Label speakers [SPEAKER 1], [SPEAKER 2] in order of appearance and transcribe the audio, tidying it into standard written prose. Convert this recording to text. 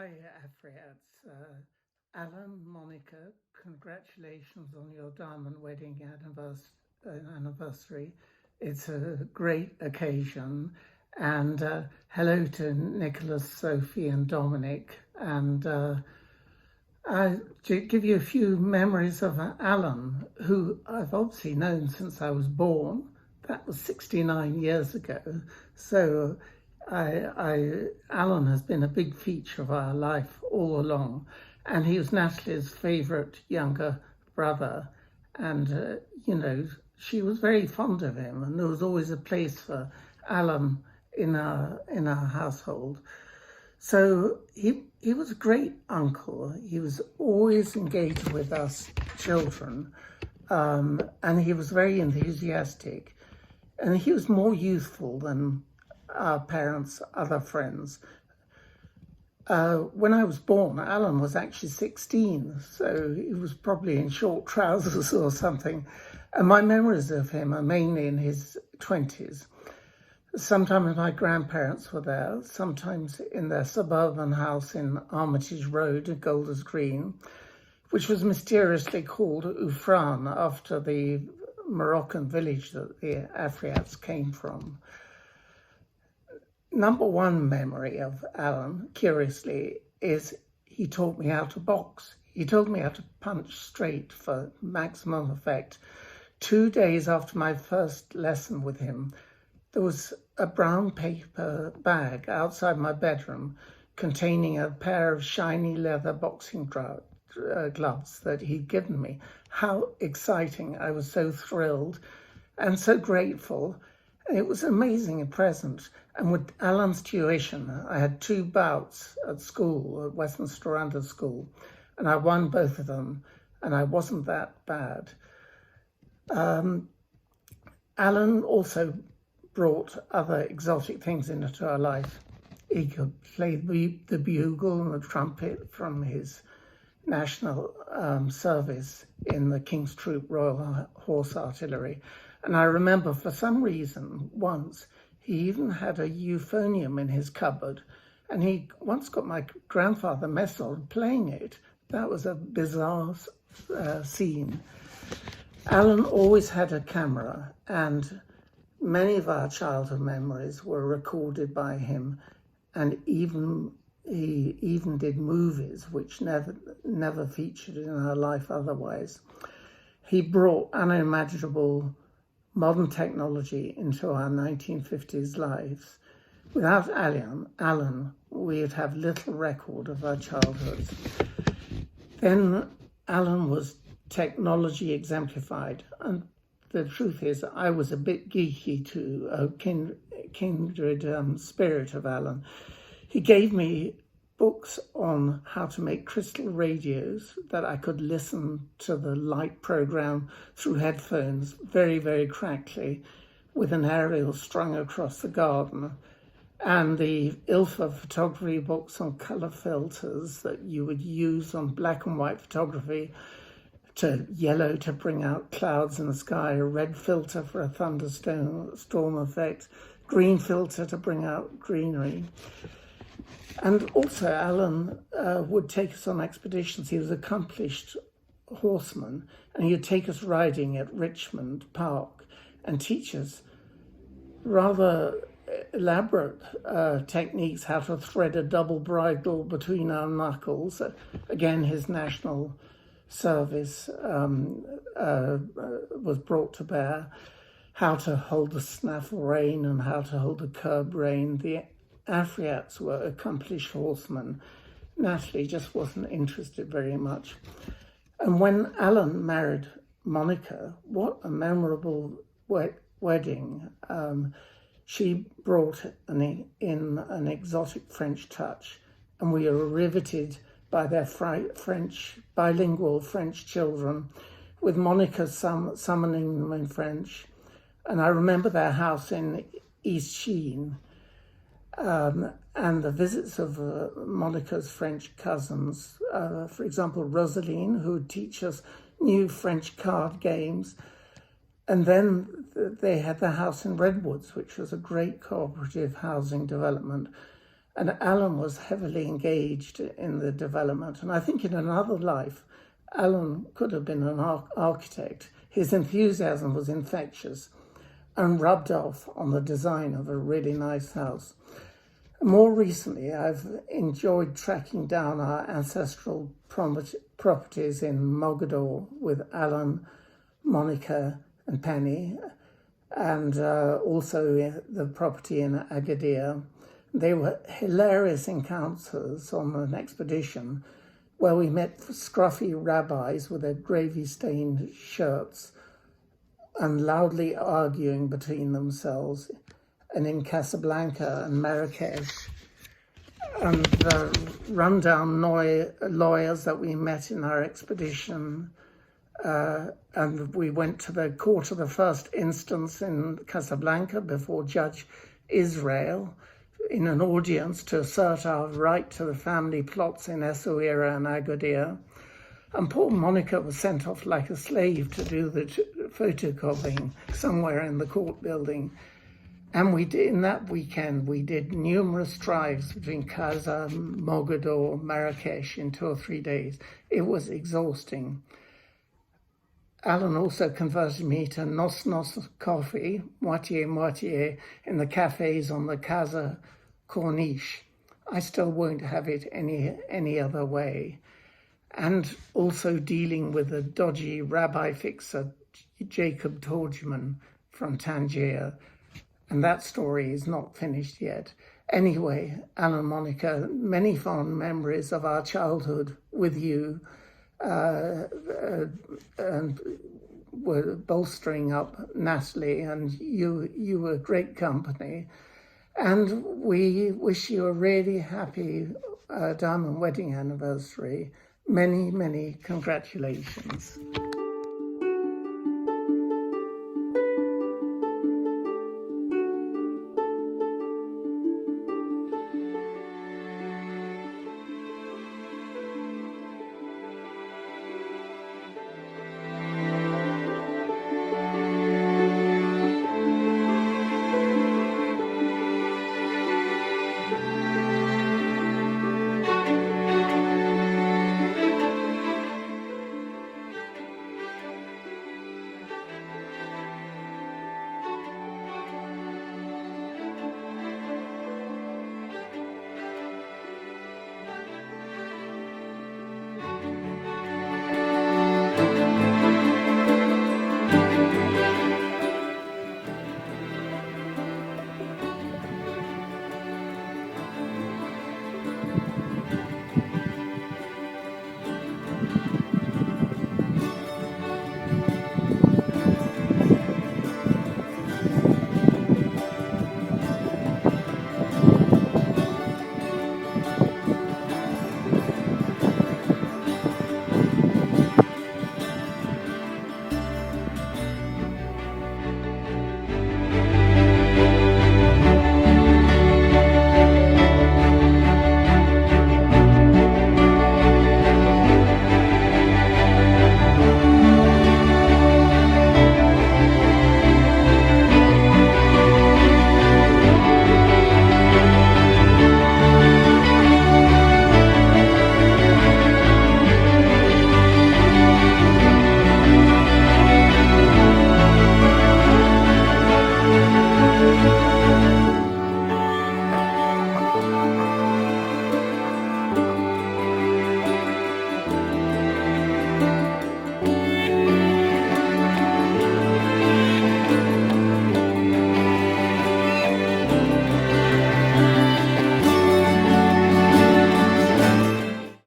[SPEAKER 1] Hi, Afriats. Alan, Monica, congratulations on your diamond wedding anniversary. It's a great occasion. And hello to Nicholas, Sophie, and Dominic. And I to give you a few memories of Alan, who I've obviously known since I was born. That was 69 years ago. So Alan has been a big feature of our life all along. And he was Natalie's favourite younger brother. And, she was very fond of him. And there was always a place for Alan in our household. So he was a great uncle. He was always engaged with us children, and he was very enthusiastic. And he was more youthful than our parents' other friends. When I was born, Alan was actually 16, so he was probably in short trousers or something. And my memories of him are mainly in his 20s. Sometimes my grandparents were there, sometimes in their suburban house in Armitage Road at Golders Green, which was mysteriously called Ufran after the Moroccan village that the Afriats came from. Number one memory of Alan, curiously, is he taught me how to box. He told me how to punch straight for maximum effect. 2 days after my first lesson with him, there was a brown paper bag outside my bedroom containing a pair of shiny leather boxing gloves that he'd given me. How exciting. I was so thrilled and so grateful. It was an amazing present. And with Alan's tuition, I had 2 bouts at school, at Westminster Under School, and I won both of them, and I wasn't that bad. Alan also brought other exotic things into our life. He could play the bugle and the trumpet from his national service in the King's Troop Royal Horse Artillery. And I remember for some reason once he even had a euphonium in his cupboard, and he once got my grandfather Messel playing it. That was a bizarre scene. Alan always had a camera, and many of our childhood memories were recorded by him, and he even did movies which never featured in our life otherwise. He brought unimaginable modern technology into our 1950s lives. Without Alan, we'd have little record of our childhoods. Then Alan was technology exemplified, and the truth is I was a bit geeky to a kindred spirit of Alan. He gave me books on how to make crystal radios that I could listen to the light program through headphones very, very crackly with an aerial strung across the garden, and the ILFA photography books on colour filters that you would use on black and white photography, to yellow to bring out clouds in the sky, a red filter for a thunderstorm effect, green filter to bring out greenery. And also Alan would take us on expeditions. He was an accomplished horseman, and he'd take us riding at Richmond Park and teach us rather elaborate techniques, how to thread a double bridle between our knuckles. Again, his national service was brought to bear, how to hold the snaffle rein and how to hold the curb rein. The Afriats were accomplished horsemen. Natalie just wasn't interested very much. And when Alan married Monica, what a memorable wedding. She brought in an exotic French touch, and we were riveted by their bilingual French children, with Monica summoning them in French. And I remember their house in East Sheen, and the visits of Monica's French cousins, for example, Rosaline, who would teach us new French card games. And then they had the house in Redwoods, which was a great cooperative housing development. And Alan was heavily engaged in the development. And I think in another life, Alan could have been an architect. His enthusiasm was infectious and rubbed off on the design of a really nice house. More recently, I've enjoyed tracking down our ancestral properties in Mogador with Alan, Monica and Penny, and also the property in Agadir. They were hilarious encounters on an expedition where we met scruffy rabbis with their gravy-stained shirts and loudly arguing between themselves, and in Casablanca and Marrakesh, and the rundown lawyers that we met in our expedition. And we went to the court of the first instance in Casablanca before Judge Israel in an audience to assert our right to the family plots in Essaouira and Agadir. And poor Monica was sent off like a slave to do the photocopying somewhere in the court building. And in that weekend, we did numerous drives between Casa, Mogador, Marrakesh in 2 or 3 days. It was exhausting. Alan also converted me to nos coffee, moitié, in the cafes on the Casa Corniche. I still won't have it any other way. And also dealing with the dodgy rabbi fixer, Jacob Torgman from Tangier. And that story is not finished yet. Anyway, Alan, Monica, many fond memories of our childhood with you, and were bolstering up Natalie, and you were great company. And we wish you a really happy diamond wedding anniversary. Many, many congratulations.